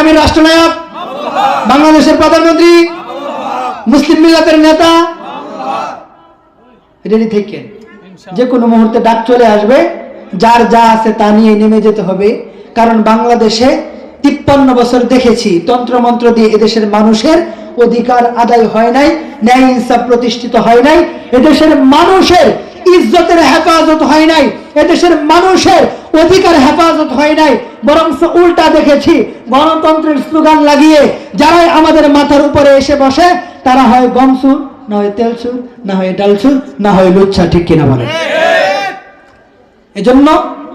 আগামী রাষ্ট্রনায়ক বাংলাদেশের প্রধানমন্ত্রী মুসলিম মিল্লাতের নেতা রেডি থেকে যে কোনো মুহূর্তে ডাক চলে আসবে, যার যা আছে তা নিয়ে নেমে যেতে হবে। কারণ বাংলাদেশে 53 বছর দেখেছি তন্ত্রমন্ত্র দিয়ে এদেশের মানুষের অধিকার আদায় হয় নাই, ন্যায় ইনসাফ প্রতিষ্ঠিত হয় নাই, এদেশের মানুষের ইজ্জতের হেফাজত হয় নাই, এদেশের মানুষের অধিকার হেফাজত হয় নাই, বরং উল্টা দেখেছি গণতন্ত্রের স্লোগান লাগিয়ে যারাই আমাদের মাথার উপরে এসে বসে তারা হয় গমসুর, না হয় তেলসুর, না হয় ডালসুর, না হয় লুচ্ছা। ঠিক কিনা বলে? এজন্য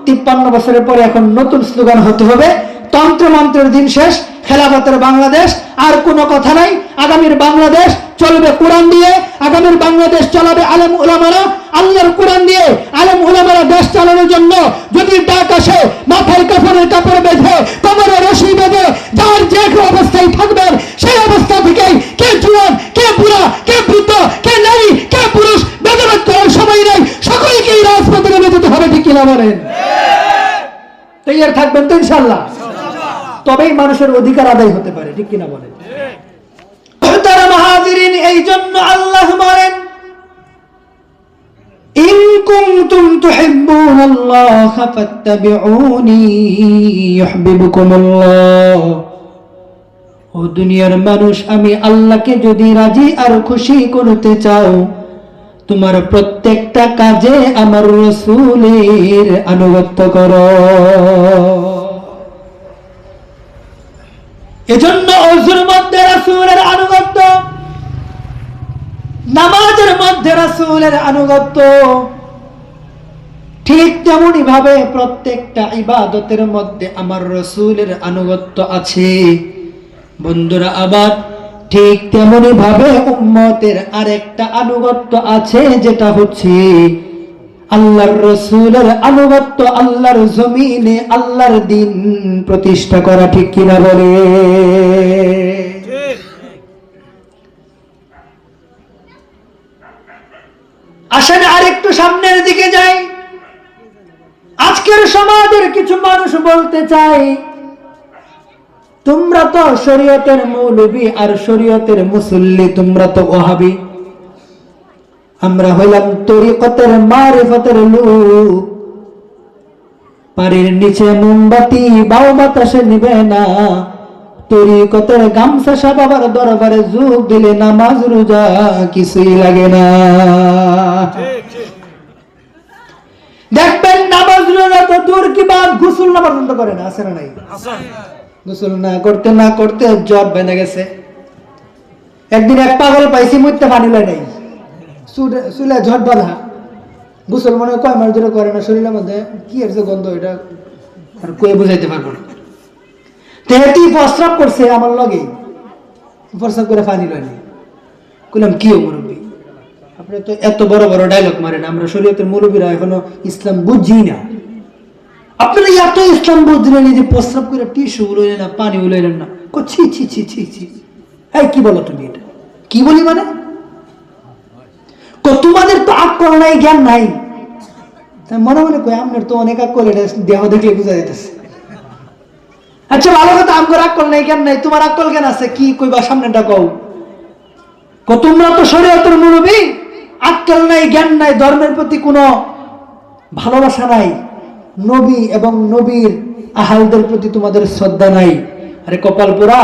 53 বছরের পরে এখন নতুন স্লোগান হতে হবে, তন্ত্রমন্ত্রের দিন শেষ, খেলাফতের বাংলাদেশ। আর কোনো কথা নাই। আগামীর বাংলাদেশ চলবে কোরআন দিয়ে, আগামীর বাংলাদেশ চলাবে আলেম উলামারা, আল্লাহর কোরআন দিয়ে। আলেম উলামারা দেশ চালানোর জন্য যদি ডাক আসে, মাথায় কাফনের কাপড় বেঁধে, কোমরে রশি বেঁধে, যার যে অবস্থায় থাকবেন সেই অবস্থা থেকেই কে জুয়ান, কে বুড়া, কে বৃদ্ধ, কে নারী, কে পুরুষ ভেদাভেদ করার সময় নেই, সকলকেই রাজপথে নেমে যেতে হবে। ঠিক কিনা বলেন? তৈরি থাকবেন তো ইনশাআল্লাহ? তবেই মানুষের অধিকার আদায় হতে পারে। ঠিক কিনা বলেন? তারা মুহাজিরিন, এই জন্য আল্লাহ বলেন ইন কুনতুম তুহিব্বুনাল্লাহ ফাত্তাবিউনি ইউহিব্বুকুমুল্লাহ। ও দুনিয়ার মানুষ, আমি আল্লাহকে যদি রাজি আর খুশি করতে চাও, তোমার প্রত্যেকটা কাজে আমার রাসূলের আনুগত্য করো। এজন্য ওযুর মধ্যে রাসূলের আনুগত্য, নামাজের মধ্যে রাসূলের আনুগত্য, ঠিক তেমনি ভাবে প্রত্যেকটা ইবাদতের মধ্যে আমার রাসূলের আনুগত্য আছে। বন্ধুরা আবার ঠিক তেমনি ভাবে উম্মতের আরেকটা আনুগত্য আছে, যেটা হচ্ছে আল্লাহর রাসূলের আনুগত্য, আল্লাহর জমিনে আল্লাহর দ্বীন প্রতিষ্ঠা করা। ঠিক কিনা বলে? আসেন আরেকটু সামনের দিকে যাই। আজকের সমাজের কিছু মানুষ বলতে চাই, তোমরা তো শরীয়তের মৌলবী আর শরীয়তের মুসল্লি, তোমরা তো ওহাবী, আমরা হইলাম তরিকতের মারিফতের লোক। পানির নিচে মোমবাতি বাও বাতাসে নিবে না, তরিকতের গামছা সাবাবার দরবারে যোগ দিলে নামাজ রোজা কিছুই লাগে না। দেখবেন নামাজ রোজা তো দূর কি বাদ, গোসল না পর্যন্ত করে না। আছে না নাই? গোসল না করতে না করতে জ্বর বেঁধে গেছে। একদিন এক পাগল পাইছি, মুইতে পানি লয় নাই, চুলে ঝট বাঁধা, গোসল মনে কয় মাস ধরে করে না, শরীরের মধ্যে কি এর যে গন্ধ, এটা আর কয়ে বুঝাইতে পারবো না। তেহেতি প্রস্রাব করছে আমার লগে, প্রস্রাব করে পানি লয় নাই। কইলাম কি মুরব্বী, আপনি তো এত বড় বড় ডায়লগ মারেন, আমরা শরীয়তের মুরব্বীরা এখনো ইসলাম বুঝি না, আপনারা এত ইসলাম বুঝলেন যে প্রস্রাব করে টিস্যু উলাইলেন না, পানি উলাইলেন না। ছি ছি ছি ছি ছি, এই কি বলো তুমি? এটা কি বলি মানে? তোমাদের তো আকল নাই, জ্ঞান নাই। মনে মনে কই আপনার তো অনেক আকল, এটা দেহ দেখলে বুঝা যাইতেছে। আচ্ছা ভালো কথা, আমার আকল নাই, জ্ঞান নাই, তোমার আকল জ্ঞান আছে, কি কইবা সামনেটা কও। তোমরা তো শরীয়তের মুরব্বী, আকল নাই, জ্ঞান নাই, ধর্মের প্রতি কোনো ভালোবাসা নাই, নবী এবং নবীর আহালদের প্রতি তোমাদের শ্রদ্ধা নাই। আরে কপাল পোড়া,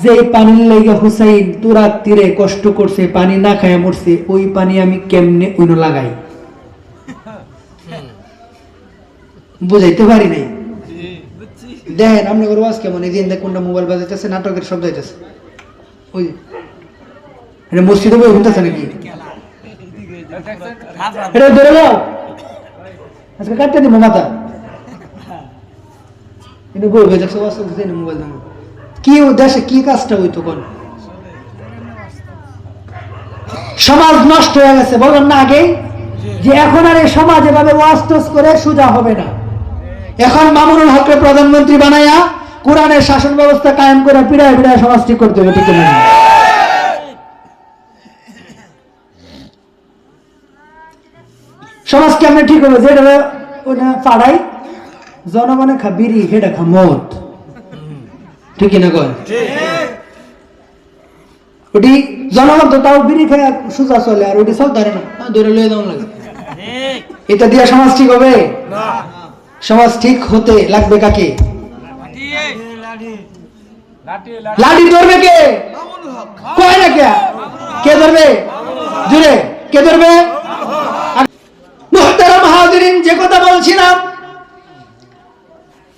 যে পানির লাইগা হুসাইন তুরাত তীরে কষ্ট করছে, পানি না খায় মরছে, ওই পানি আমি কেমনে উনো লাগাই? বুঝাইতে পারি নাই। দেখেন আপনি ওয়াজ কেমন, এই দিন কোনটা মোবাইল বাজাইতেছে, নাটকের শব্দ হইতেছে, ওই মসজিদে বই হইতেছে নাকি? এটা ধরে যাও, আজকে কাটতে দিব মাথা। কিন্তু বই বাজাচ্ছে, ওয়াজ চলতেছে, মোবাইল দাম কি দেশে কি কাজটা হইতো? কোন সমাজ নষ্ট হয়ে গেছে, বললাম না আগে যে এখন আর এই সমাজ এভাবে ওয়াজ টোজ করে সোজা হবে না। এখন মামুনুল হককে প্রধানমন্ত্রী বানায়া কোরআনের শাসন ব্যবস্থা কায়েম করে পিড়ায় পিড়ায় সমাজ ঠিক করতে হবে। ঠিক না? সমাজ কেমন ঠিক হবে? যেটা ওটা পাড়াই জনগণে খা বিড়ি, হেটা খা মদ, ঠিক না কয়? ওটি জনগণ তো তাও বিড়ি খেয়ে সোজা চলে, আর ওটি সব ধরে না, ধরে লয়ে যাওয়া লাগে। এটা দিয়ে সমাজ ঠিক হবে? সমাজ ঠিক হতে লাগবে কাকে? লাঠি ধরবে কে? কয় না কে ধরবে? জুড়ে কে ধরবে? মুহতারাম হাজিরিন, যে কথা বলছিলাম,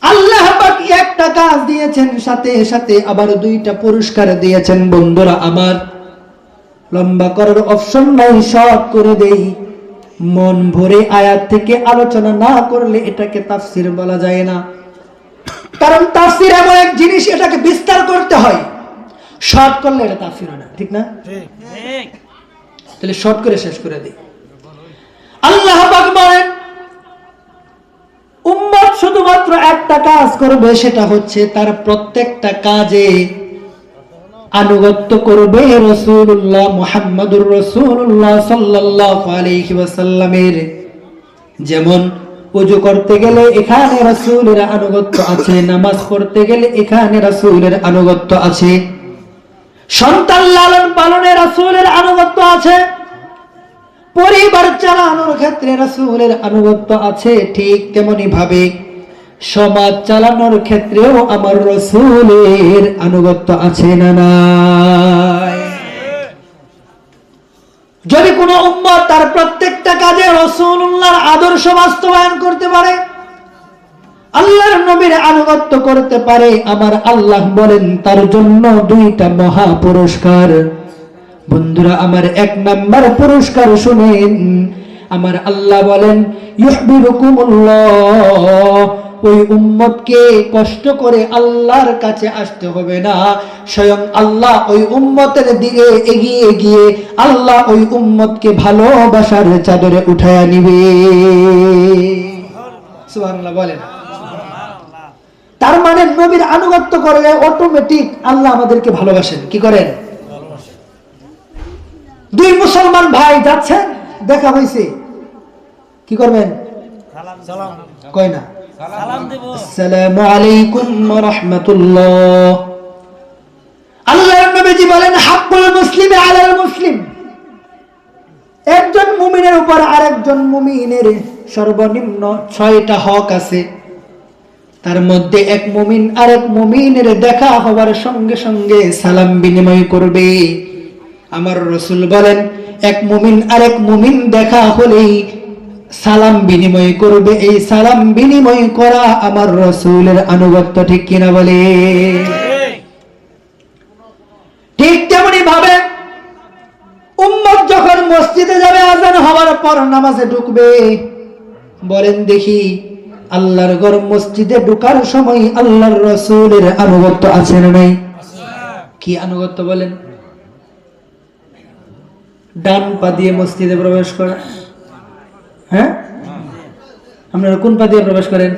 আল্লাহ পাক একটা কাজ দিয়েছেন, সাথে সাথে আবার দুইটা পুরস্কার দিয়েছেন। বন্ধুরা আমার, লম্বা করার অপশন নাই, শর্ট করে দেই। মন ভরে আয়াত থেকে আলোচনা না করলে এটাকে তাফসীর বলা যায় না। কারণ তাফসীর এমন এক জিনিস, এটাকে বিস্তার করতে হয়। শর্ট করলে এটা তাফসীর হয় না, ঠিক না? তাহলে শর্ট করে শেষ করে দিই। আল্লাহ পাক বলেন, উম্মত শুধুমাত্র একটা কাজ করবে, সেটা হচ্ছে তার প্রত্যেকটা কাজে আনুগত্য করবে রাসূলুল্লাহ মুহাম্মদুর রাসূলুল্লাহ সাল্লাল্লাহু আলাইহি ওয়াসাল্লামের। যেমন ওযু করতে গেলে এখানে রাসূলের আনুগত্য আছে, নামাজ পড়তে গেলে এখানে রাসূলের আনুগত্য আছে, সন্তান লালন পালনে রাসূলের আনুগত্য আছে, পরিবার চালানোর ক্ষেত্রে রাসূলের আনুগত্য আছে। ঠিক তেমনি ভাবে সমাজ চালানোর ক্ষেত্রেও আমার রাসূলের আনুগত্য আছে না নাই? যদি কোন উম্মত তার প্রত্যেকটা কাজে রাসূলুল্লাহর আদর্শ বাস্তবায়ন করতে পারে, আল্লাহর নবীর আনুগত্য করতে পারে, আমার আল্লাহ বলেন তার জন্য দুইটা মহা পুরস্কার। বন্ধুরা আমার, এক নাম্বার পুরস্কার শুনেন, আমার আল্লাহ বলেন ইউহিব্বুকুমুল্লাহ, ওই উম্মতকে কষ্ট করে আল্লাহর কাছে আসতে হবে না, স্বয়ং আল্লাহ ওই উম্মতের দিকে এগিয়ে গিয়ে আল্লাহ ওই উম্মতকে ভালোবাসার চাদরে উঠায়া নিবে। সুবহানাল্লাহ বলেন। তার মানে নবীর আনুগত্য করলে অটোমেটিক আল্লাহ আমাদেরকে ভালোবাসেন। কি করেন? দুই মুসলমান ভাই যাচ্ছেন, দেখা হয়েছে, কি করবেন? কয় না আসসালামু আলাইকুম ওয়া রাহমাতুল্লাহ। আল্লাহর নবীজি বলেন হাক্কুল মুসলিমি আলাল মুসলিম, একজন মুমিনের উপর আরেকজন মুমিনের সর্বনিম্ন 6টা হক আছে। তার মধ্যে এক মুমিন আরেক মুমিনের দেখা হওয়ার সঙ্গে সঙ্গে সালাম বিনিময় করবে। আমার রাসূল বলেন এক মুমিন আরেক মুমিন দেখা হলেই সালাম বিনিময় করবে। এই সালাম বিনিময় করা আমার রাসূলের আনুগত্য, ঠিক কিনা বলে? ঠিক তেমনি ভাবে উম্মত যখন মসজিদে যাবে, আযান হওয়ার পর নামাজে ঢুকবে, বলেন দেখি আল্লাহর ঘর মসজিদে ঢোকার সময় আল্লাহর রাসূলের আনুগত্য আছে না নাই? কি আনুগত্য বলেন? ডান পা দিয়ে মসজিদে প্রবেশ করা। হ্যাঁ, আপনারা কোন পা দিয়ে প্রবেশ করেন?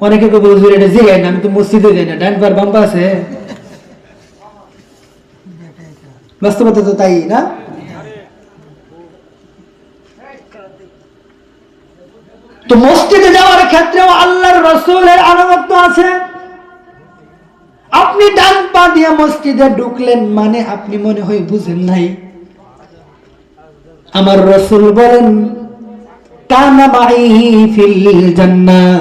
অনেকে তো বলছে এটা জিগায় না, আমি তো মসজিদে যাই না, ডান পা বাম পা আছে। বাস্তবতা তো তাই না? তো মসজিদে যাওয়ার ক্ষেত্রেও আল্লাহর রাসূলের আনুগত্য আছে। আপনি ডান পা দিয়ে মসজিদে ঢুকলেন মানে আপনি মনে হয় বুঝেন নাই। আমার রাসূল বলেন কানা মাই ফিল জান্নাহ,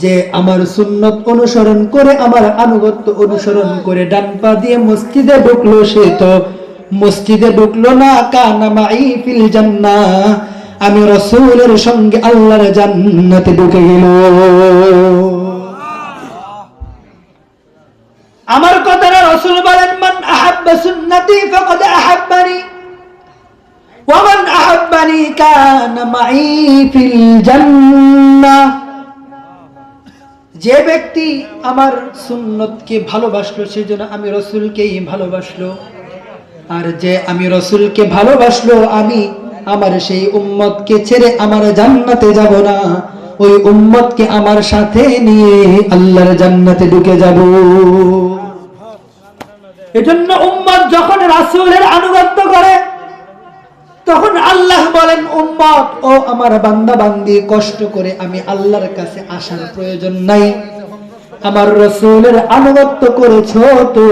যে আমার সুন্নত অনুসরণ করে, আমার আনুগত্য অনুসরণ করে ডান পা দিয়ে মসজিদে ঢুকলো, সে তো মসজিদে ঢুকলো না, কানা মাই ফিল জান্নাহ, আমি রাসূলের সঙ্গে আল্লাহর জান্নাতে ঢুকে গেল। আমার কথাটা রাসূল বলেন মান আহাব্বা সুন্নতি ফাকাদ আহাব্বানি ওয়া মান আহাব্বানি কানা মাই ফিল জান্নাহ। যে ব্যক্তি আমার সুন্নতকে ভালোবাসলো সেজন্য আমি রাসূলকেই ভালোবাসলো, আর যে আমি রাসূলকে ভালোবাসলো আমি আমার সেই উম্মতকে ছেড়ে আমার জান্নাতে যাব না, ওই উম্মতকে আমার সাথে নিয়ে আল্লাহর জান্নাতে ঢুকে যাব। এজন্য উম্মত যখন রাসূলের আনুগত্য করে তখন আল্লাহ বলেন উম্মত ও আমার বান্দা বান্দি, কষ্ট করে আমি আল্লাহর কাছে আসার প্রয়োজন নাই, আমার রাসূলের আনুগত্য করেছো তো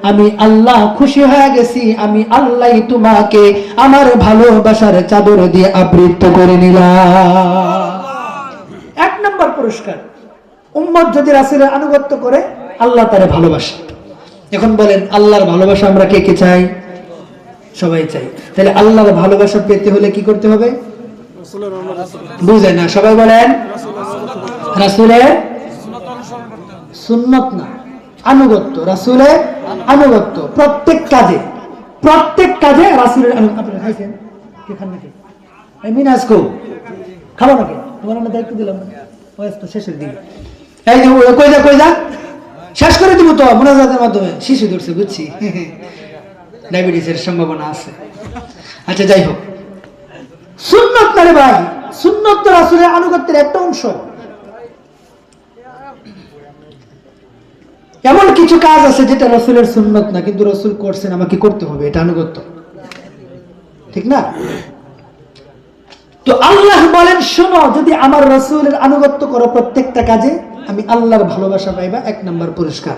আমি আল্লাহ খুশি হয়ে গেছি, আমি আল্লাহই তোমাকে আমার ভালোবাসার চাদর দিয়ে আবৃত করে নিলাম। এক নম্বর পুরস্কার, উম্মত যদি রাসূলের আনুগত্য করে আল্লাহ তারে ভালোবাসে। এখন বলেন আল্লাহর ভালোবাসা আমরা কে কে চাই? সবাই চাই। তাহলে আল্লাহর ভালোবাসা পেতে হলে কি করতে হবে? বুঝেন না, সবাই বলেন রাসূলের সুন্নত না, আনুগত্য। রাসূলের আনুগত্য প্রত্যেক কাজে রাসূলের আনুগত্য। আপনারা খাইছেন? কে খান নাকি? এই মিনাজকো খাবো নাকি? তোমার আমরা দায়িত্ব দিলাম না, ওই তো শেষের দিকে। এই যে কই যা শেষ করে দিব তো মুনাজাতের মাধ্যমে। শিশু ধরছে বুঝছি, ডায়াবেটিসের সম্ভাবনা আছে। আচ্ছা যাই হোক, সুন্নত না রে ভাই, সুন্নত তো রাসূলের আনুগত্যের একটা অংশ। এমন কিছু কাজ আছে যেটা রাসূলের সুন্নত না, কিন্তু রাসূল করছেন, আমাকে করতে হবে, এটা আনুগত্য, ঠিক না? তো আল্লাহ বলেন শোনো, যদি আমার রাসূলের আনুগত্য করো প্রত্যেকটা কাজে, আমি আল্লাহর ভালোবাসা পাইবা। এক নাম্বার পুরস্কার।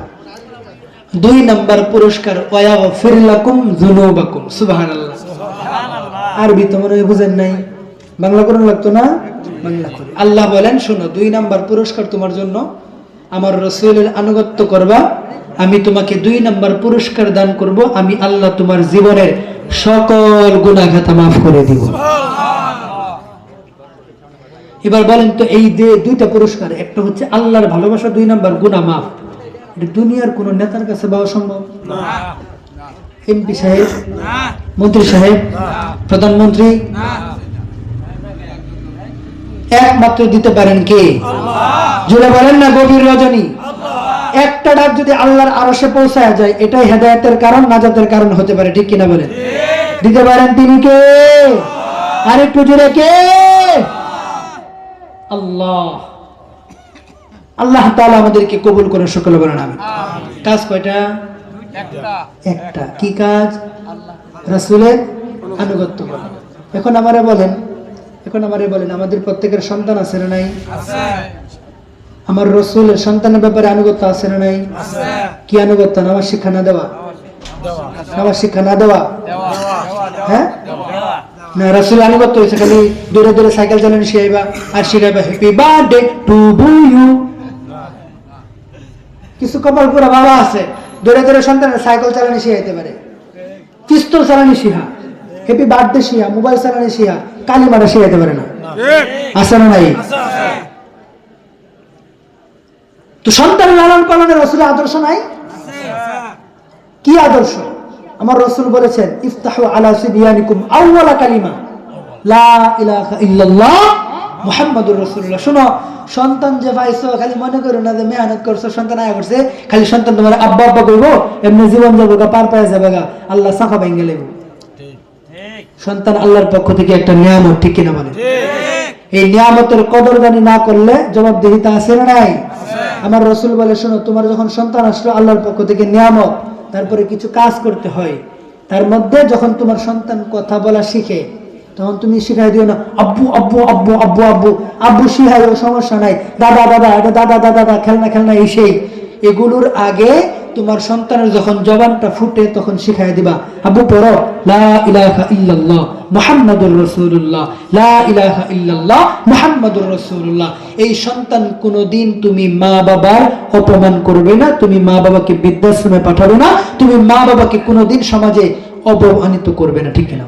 দুই নাম্বার পুরস্কার, ওয়াগফির লাকুম যুনুবাকুম। সুবহানাল্লাহ। আরবি তো মনে হয় বুঝেন নাই, বাংলা করুন লাগতো না, বাংলা করি। আল্লাহ বলেন শোনো, দুই নাম্বার পুরস্কার তোমার জন্য, আমার রাসূলের আনুগত্য করবা, আমি তোমাকে দুই নাম্বার পুরস্কার দান করব, আমি আল্লাহ তোমার জীবনের সকল গুনাহ খাতা মাফ করে দিব। এবার বলেন তো, এই দুইটা পুরস্কার, একটা হচ্ছে আল্লাহর ভালোবাসা, দুই নাম্বার গুনাহ মাফ, এটা দুনিয়ার কোন নেতার কাছে পাওয়া সম্ভব না। এমপি সাহেব, মন্ত্রী সাহেব, প্রধানমন্ত্রী, একমাত্র দিতে পারেন কে? জুড়ে বলেন না, গভীর রজনী। একটা ডাক যদি আল্লাহর আরশে পৌঁছায় যায়, এটাই হেদায়েতের কারণ, নাজাতের কারণ হতে পারে, ঠিক কিনা বলেন? দিতে পারেন তিনি কে? আরেকটু জুড়ে কে? আল্লাহ। আল্লাহ তাআলা আমাদেরকে কবুল করে, সকলে বলেন আমিন। কাজ কয়টা? একটা। কি কাজ? রাসূলের আনুগত্য করা। এখন আমারে বলেন, আমাদের প্রত্যেকের সন্তান আছে না নাই? আমার রাসূলের সন্তানের ব্যাপারে আনুগত্য আছে না নাই? কি আনুগত্য? নামাজ শিক্ষা না দেওয়া? হ্যাঁ না, রাসূলের আনুগত্য হয়েছে খালি দূরে দূরে সাইকেল চালানো শিখাইবা আর শিখাইবা হ্যাপি বার্থডে টু ইউ। কিছু কপাল পুরা বাবা আছে, দূরে দূরে সন্তানের সাইকেল চালানো শিখাইতে পারে, পিস্তল চালানো শিখা, হ্যাপি বার্থডে শিখা, মোবাইল চালানো শিখা, কালিমাটা শিখাইতে পারে না। আছে না নাই? তো সন্তানের লালন পালনের রাসূলের আদর্শ নাই? কি আদর্শ? আমার রাসূল বলেছেন, ইফতাহু আলা সিবিয়ানিকুম আউওয়ালা কালিমা লা ইলাহা ইল্লাল্লাহ মুহাম্মাদুর রাসূলুল্লাহ। শুনো, সন্তান যে পাইছো খালি মনে করো না যে মেহনত করছো, সন্তান আয়া করছে, খালি সন্তান তোমার আব্বা আব্বা কইবো, এমনি জীবন যাবে গা, পার পায়ে যাবে গা, আল্লাহ সাফা ভেঙে লেবো। সন্তান আল্লাহর পক্ষ থেকে একটা নিয়ামত, ঠিক কিনা বলেন? এই নিয়ামতের কদরদানি না করলে জবাবদিহিতা আছে না নাই? আমার রাসূল বলে শোনো, তোমার যখন সন্তান আসলো আল্লাহর পক্ষ থেকে নিয়ামত, তারপরে কিছু কাজ করতে হয়। তার মধ্যে যখন তোমার সন্তান কথা বলা শিখে, তখন তুমি শিখাই দিও না আব্বু আব্বু আব্বু আব্বু আব্বু আব্বু, শিখাইও সমস্যা নাই, দাদা দাদা, এটা দাদা দাদা দাদা, খেলনা খেলনা, এই সেই। এগুলোর আগে তোমার সন্তানের যখন জবানটা ফুটে তখন শিখাই দিবা, আব্বু পড়ো লা ইলাহা ইল্লাল্লাহ মুহাম্মাদুর রাসূলুল্লাহ, লা ইলাহা ইল্লাল্লাহ মুহাম্মাদুর রাসূলুল্লাহ। এই সন্তান কোনোদিন তুমি মা বাবার অপমান করবে না, তুমি মা বাবাকে বৃদ্ধাশ্রমে পাঠাবে না, তুমি মা বাবাকে কোনোদিন সমাজে অপমানিত করবে না, ঠিক না?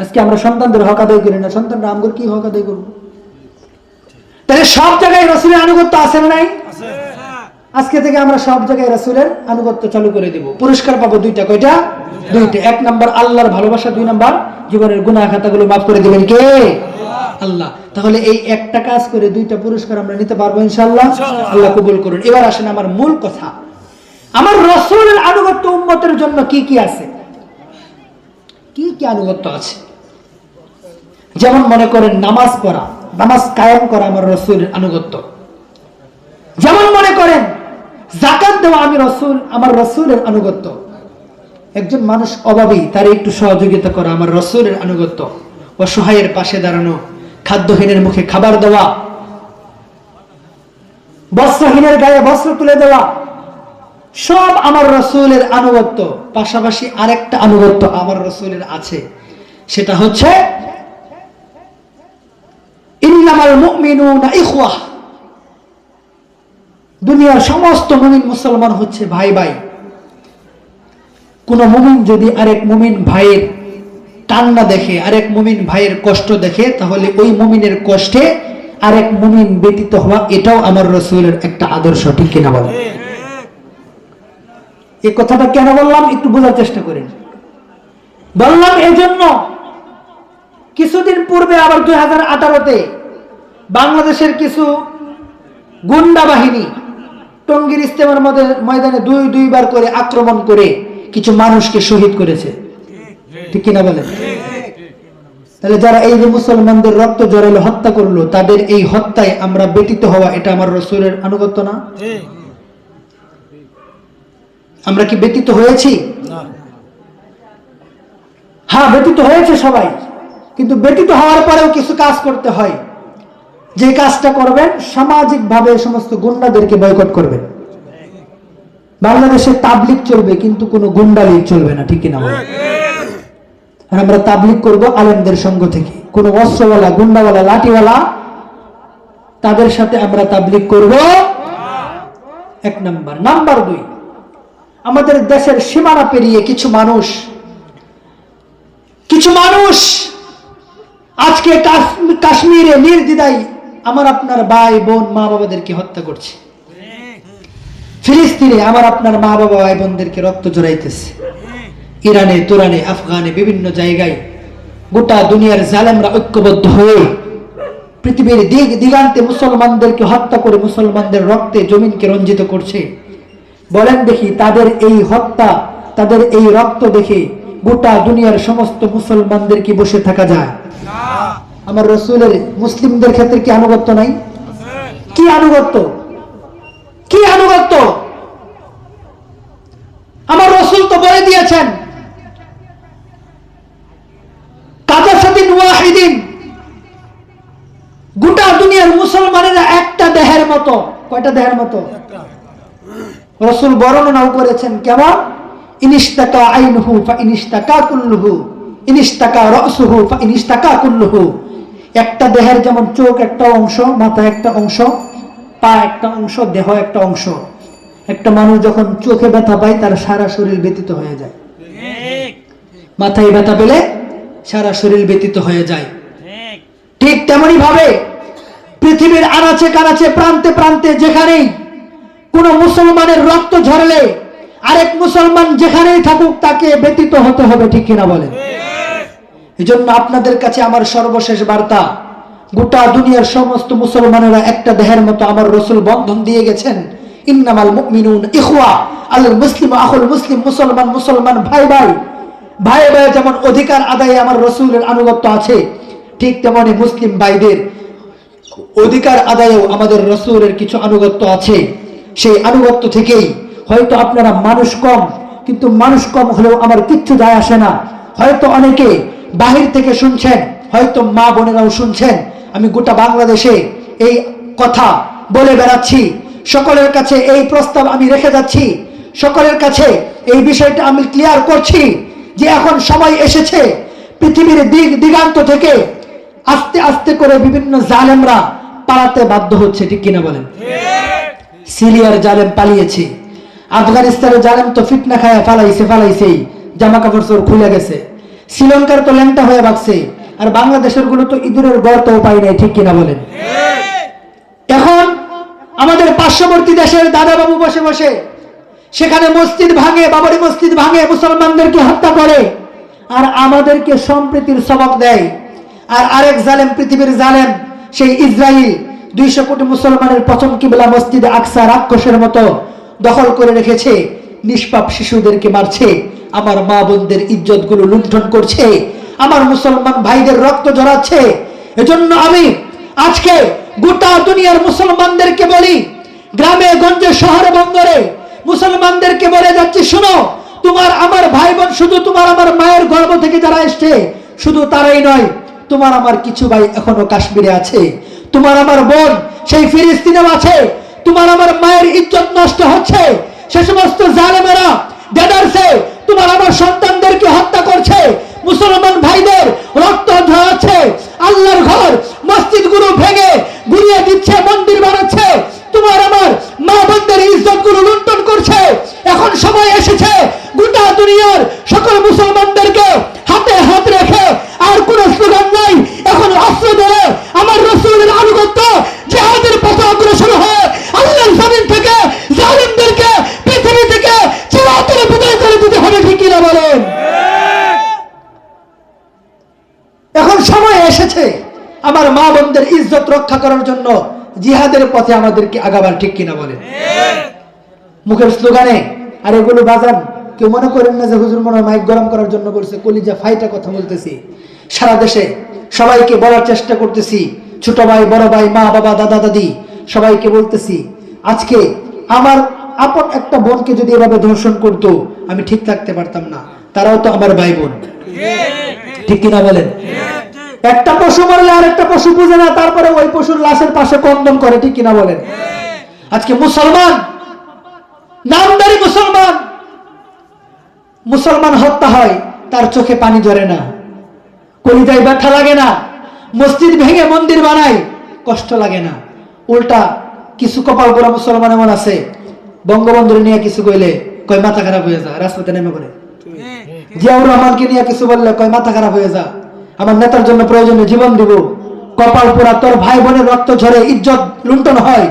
আজকে আমরা সন্তানদের হক আদায় করি না, সন্তানরা আমগর কি হক আদায় করবো? তাহলে সব জায়গায় রাসূলের আনুগত্য আছে না নাই? আজকে থেকে আমরা সব জায়গায় রাসূলের আনুগত্য চালু করে দিব। পুরস্কার পাবো দুইটা। কয়টা? দুইটা। এক নাম্বার আল্লাহর ভালোবাসা, দুই নাম্বার জীবনের গুনাহ খাতাগুলো মাফ করে দিবেন কে? আল্লাহ। তাহলে এই একটা কাজ করে দুইটা পুরস্কার আমরা নিতে পারবো ইনশাআল্লাহ। আল্লাহ কবুল করুন। এবার আসেন আমার মূল কথা, আমার রাসূলের আনুগত্য উম্মতের জন্য কি কি আছে, কি কি আনুগত্য আছে? যেমন মনে করেন নামাজ পড়া, নামাজ কায়েম করা আমার রাসূলের আনুগত্য। যেমন মনে করেন যাকাত দেওয়া, আমার রাসূলের আনুগত্য। একজন মানুষ অভাবী, তার একটু সহযোগিতা করা আমার রাসূলের আনুগত্য। অসহায়ের পাশে দাঁড়ানো, খাদ্যহীনের মুখে খাবার দেওয়া, বস্ত্রহীনের গায়ে বস্ত্র তুলে দেওয়া, সব আমার রাসূলের আনুগত্য। পাশাপাশি আরেকটা আনুগত্য আমার রাসূলের আছে, সেটা হচ্ছে ইন্নামাল মুমিনুনা ইখওয়াহ। দুনিয়ার সমস্ত মুমিন মুসলমান হচ্ছে ভাই ভাই। কোন মুমিন যদি আরেক মুমিন ভাইয়ের কান্না দেখে, আরেক মুমিন ভাইয়ের কষ্ট দেখে, তাহলে ওই মুমিনের কষ্টে আরেক মুমিন ব্যতীত হওয়া, এটাও আমার রাসূলের একটা আদর্শ, ঠিক কিনা বলেন? এই কথাটা কেন বললাম একটু বোঝার চেষ্টা করেন। বললাম এজন্য, কিছুদিন পূর্বে আবার 2018-তে বাংলাদেশের কিছু গুন্ডা বাহিনী টঙ্গীর ইস্তেমার ময়দানে দুইবার করে আক্রমণ করে কিছু মানুষকে শহীদ করেছে, ঠিক কিনা বলেন? তাহলে যারা এই যে মুসলমানদের রক্ত জড়ালো হত্যা করলো, তাদের এই হত্যায় আমরা ব্যতীত হওয়া, এটা আমার রাসূলের আনুগত্য না? আমরা কি ব্যতীত হয়েছি? হ্যাঁ, ব্যতীত হয়েছে সবাই, কিন্তু ব্যতীত হওয়ার পরেও কিছু কাজ করতে হয়। যে কাজটা করবেন, সামাজিক ভাবে সমস্ত গুন্ডাদেরকে বয়কট করবেন। বাংলাদেশে তাবলিগ চলবে, কিন্তু কোনো গুন্ডালি চলবে না, ঠিক কিনা? আমরা তাবলিগ করব আলেমদের সঙ্গ থেকে, কোন অস্ত্রওয়ালা, গুন্ডাওয়ালা, লাঠিওয়ালা, তাদের সাথে আমরা তাবলিগ করব। এক নাম্বার। নাম্বার 2, আমাদের দেশের সীমানা পেরিয়ে কিছু মানুষ আজকে কাশ্মীরে নির্দ্বিধায় আমার আপনার ভাই বোন মা বাবাদেরকে হত্যা করছে। ফিলিস্তিনে আমার আপনার মা বাবা ভাই বোনদেরকে রক্ত জড়াইতেছে। ইরানে, তুরানে, আফগানে, বিভিন্ন জায়গায় গোটা দুনিয়ার জালেমরা ঐক্যবদ্ধ হয়ে পৃথিবীর দিগান্তে মুসলমানদেরকে হত্যা করে মুসলমানদের রক্তে জমিনকে রঞ্জিত করছে। বলেন দেখি, তাদের এই হত্যা, তাদের এই রক্ত দেখে গোটা দুনিয়ার সমস্ত মুসলমানদের কি বসে থাকা যায়? আমার রাসূলের মুসলিমদের ক্ষেত্রে কি আনুগত্য নাই? কি আনুগত্য? কি আনুগত্য? আমার রাসূল তো বলে দিয়েছেন, কাজাসাতিন ওয়াহিদিন, গোটা দুনিয়ার মুসলমানেরা একটা দেহের মতো। কয়টা দেহের মতো? রাসূল বর্ণনাও করেছেন কেমন? ইনিশতাকা আইনুহু ফা ইনিশতাকা কুল্লুহু, ইনিশতাকা রাসুহু ফা ইনিশতাকা কুল্লুহু। একটা দেহের যেমন চোখ একটা অংশ, মাথা একটা অংশ, পা একটা অংশ, দেহ একটা অংশ। একটা মানুষ যখন চোখে ব্যথা পায়, তার সারা শরীর ব্যতীত হয়ে যায়। মাথায় ব্যথা পেলে সারা শরীর ব্যতীত হয়ে যায়। ঠিক তেমনি ভাবে পৃথিবীর আনাচে কানাচে, প্রান্তে প্রান্তে, যেখানেই কোন মুসলমানের রক্ত ঝরলে আরেক মুসলমান যেখানেই থাকুক তাকে ব্যতীত হতে হবে, ঠিক কিনা বলেন? এই জন্য আপনাদের কাছে আমার সর্বশেষ বার্তা, গোটা দুনিয়ার সমস্ত মুসলমানেরা একটা দেহের মতো। আমার রাসূল বন্ধন দিয়ে গেছেন, ইন্নামাল মুমিনুনা ইখওয়া, আল মুসলিমু আখুল মুসলিম। মুসলমান ভাই ভাই, ভাই ভাই যেমন অধিকার আদায়ে আমার রাসূলের আনুগত্য আছে, ঠিক তেমনি মুসলিম ভাইদের অধিকার আদায়েও আমাদের রাসূলের কিছু আনুগত্য আছে। সেই আনুগত্য থেকেই হয়তো আপনারা মানুষ কম, কিন্তু মানুষ কম হলেও আমার কিচ্ছু যায় আসে না। হয়তো অনেকে বাহির থেকে শুনছেন, হয়তো মা বোনেরাও শুনছেন। আমি গোটা বাংলাদেশে এই কথা বলে বেড়াচ্ছি, সকলের কাছে এই প্রস্তাব আমি রেখে যাচ্ছি, সকলের কাছে এই বিষয়টা আমি ক্লিয়ার করছি যে এখন সময় এসেছে পৃথিবীর দিগান্ত থেকে আস্তে আস্তে করে বিভিন্ন জালেমরা পালাতে বাধ্য হচ্ছে, ঠিক কিনা বলেন? সিরিয়ার জালেম পালিয়েছে, আফগানিস্তানের জালেম তো ফিটনা খায়া ফালাইছেই, জামা কাপড় চোর খুলে গেছে, শ্রীলঙ্কার তো ল্যাংটা হয়ে ভাগছে, আর বাংলাদেশের গুলো তো ইঁদুরের গর্ত উপায় নাই, ঠিক কিনা বলেন? এখন আমাদের পার্শ্ববর্তী দেশের দাদা বাবু বসে বসে সেখানে মসজিদ ভাঙে, বাবরি মসজিদ ভাঙে, মুসলমানদেরকে হত্যা করে, আর আমাদেরকে সম্প্রীতির সবক দেয়। আর আরেক জালেম, পৃথিবীর জালেম, সেই ইসরায়েল 200 কোটি মুসলমানের প্রথম কিবলা মসজিদে আকসা রাক্ষসের মতো দখল করে রেখেছে, নিষ্পাপ শিশুদেরকে মারছে, আমার মা বোনদের ইজ্জত গুলো লুণ্ঠন করছে, আমার মুসলমান ভাইদের রক্ত ঝরাচ্ছে। এজন্য আমি আজকে গোটা দুনিয়ার মুসলমানদেরকে বলি, গ্রামে গঞ্জে শহরে বন্দরে মুসলমানদেরকে বলে যাচ্ছি, শোনো, তোমার আমার ভাই বোন, শুধু তোমার আমার মায়ের গর্ভ থেকে যারা এসছে শুধু তারাই নয়, তোমার আমার কিছু ভাই এখনো কাশ্মীরে আছে, তোমার আমার বোন সেই ফিলিস্তিনেও আছে, তোমার আমার মায়ের ইজ্জত নষ্ট হচ্ছে, সে সমস্ত জালেমেরা দেদারসে তোমার আমার সন্তানদেরকে হত্যা করছে, মুসলমান ভাইদের রক্ত ঝরাচ্ছে, আল্লাহর ঘর মসজিদগুলো ভেঙে গুড়িয়ে দিচ্ছে, মন্দির বানাচ্ছে, তোমার আমার মা বোনদের ইজ্জতগুলো লুণ্ঠন করছে। এখন সময় এসেছে গোটা দুনিয়ার সকল মুসলমানদেরকে হাতে হাত রেখে, আর কোন স্লোগান নাই, এখন অস্ত্র ধরে আমার রাসূলের আনুগত্য জিহাদের পথে অগ্রসর হয়ে আল্লাহর জমিন থেকে জালিমদেরকে পৃথিবী থেকে চিরতরে বিদায় করে দিতে হবে, ঠিক কিনা বলেন? এখন সময় এসেছে আমার মা বোনদের ইজ্জত রক্ষা করার জন্য জিহাদের পথে আমাদেরকে আগাবার, ঠিক কিনা বলেন? মুখের স্লোগানে আর এগুলো বাজান, কেউ মনে করেন না যে হুজুর মনে মাইক গরম করার জন্য বলছে, কলিজা ফাইটা কথা বলতেছি। সারা দেশে সবাইকে বলার চেষ্টা করতেছি, ছোট ভাই বড় ভাই মা বাবা দাদা দাদি সবাইকে বলতেছি, আজকে আমার আপন একটা বোনকে যদি এভাবে ধর্ষণ করতো আমি ঠিক থাকতে পারতাম না, তারাও তো আমার ভাই বোন, ঠিক কিনা বলেন? একটা পশু মরলে আর একটা পশু বুঝে না, তারপরে ওই পশুর লাশের পাশে কন্দন করে, ঠিক কিনা বলেন? আজকে মুসলমান, নামদারি মুসলমান, মুসলমান হত্যা হয়, তার চোখে পানি ঝরে না, কলিজায় ব্যথা লাগে না, মসজিদ ভেঙে মন্দির বানায় কষ্ট লাগে না। উল্টা কিছু কপাল পোড়া মুসলমান এমন আছে, বঙ্গবন্ধুর নিয়ে কিছু কইলে কয় মাথা খারাপ হয়ে যা, রাজপথে নেমে পড়ে। জিয়াউর রহমানকে নিয়ে কিছু বললে কয় মাথা খারাপ হয়ে যা, আমার নেতার জন্য প্রয়োজনে জীবন দিব। কপাল পোড়া, তোর ভাই বোনের রক্ত ঝরে ইজ্জত লুণ্ঠন হয়,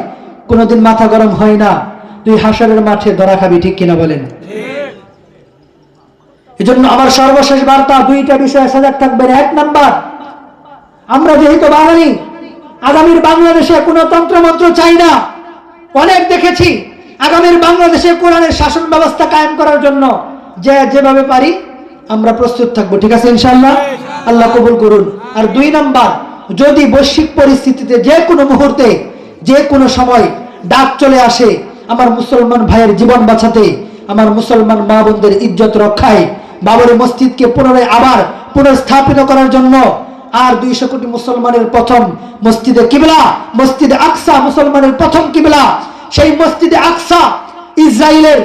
কোনোদিন মাথা গরম হয় না, তুই হাসরের মাঠে ধরা খাবি, ঠিক কিনা বলেন? এজন্য আমার সর্বশেষ বার্তা দুইটা বিষয়ে সজাগ থাকবেন। এক নাম্বার, আমরা যেহেতু বাঙালি, আগামীর বাংলাদেশে কোনো তন্ত্রমন্ত্র চাই না। অনেক দেখেছি আগামীর বাংলাদেশে কোরআনের শাসন ব্যবস্থা কায়েম করার জন্য যেভাবে পারি আমরা প্রস্তুত থাকবো, ঠিক আছে ইনশাআল্লাহ? আল্লাহ কবুল করুন। আর দুই নাম্বার, যদি বৈশ্বিক পরিস্থিতিতে যে কোনো মুহূর্তে যে কোনো সময় ডাক চলে আসে আমার মুসলমান ভাইয়ের জীবন বাঁচাতে, আমার মুসলমান মা বোনদের ইজ্জত রক্ষায়, বাবরি মসজিদকে পুনরায় আবার পুনঃস্থাপিত করার জন্য, আর 200 কোটি মুসলমানের প্রথম মসজিদে কিবলা মসজিদে আকসা, মুসলমানের প্রথম কিবলা, সেই মসজিদে আকসা ইসরায়েলের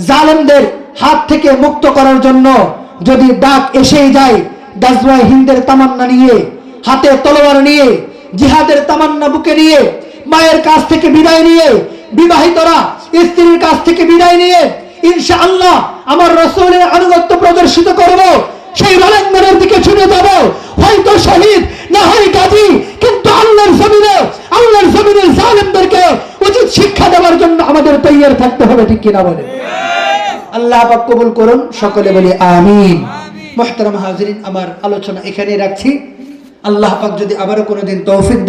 জালেমদের হাত থেকে মুক্ত করার জন্য যদি ডাক এসেই যায়, গাজওয়ায়ে হিন্দের তামান্না নিয়ে, হাতে তলোয়ার নিয়ে, জিহাদের তামান্না বুকে নিয়ে, মায়ের কাছ থেকে বিদায় নিয়ে, বিবাহিতরা স্ত্রীর কাছ থেকে বিদায় নিয়ে ইনশাআল্লাহ আমার রাসূলের আনুগত্য প্রদর্শিত করব, সেই রণাঙ্গনের দিকে ছুটে যাব, হয়তো শহীদ না হয় গাজী, কিন্তু আল্লাহর জমিনে জালেমদেরকে উচিত শিক্ষা দেওয়ার জন্য আমাদের তৈয়ার থাকতে হবে, ঠিক কিনা বলে? আল্লাহ পাক কবুল করুন, সকলে বলি আমিন। মুহতারাম হাজিরিন, আমার আলোচনা এখানেই রাখছি। আল্লাহ পাক যদি আবারও কোনোদিন তৌফিক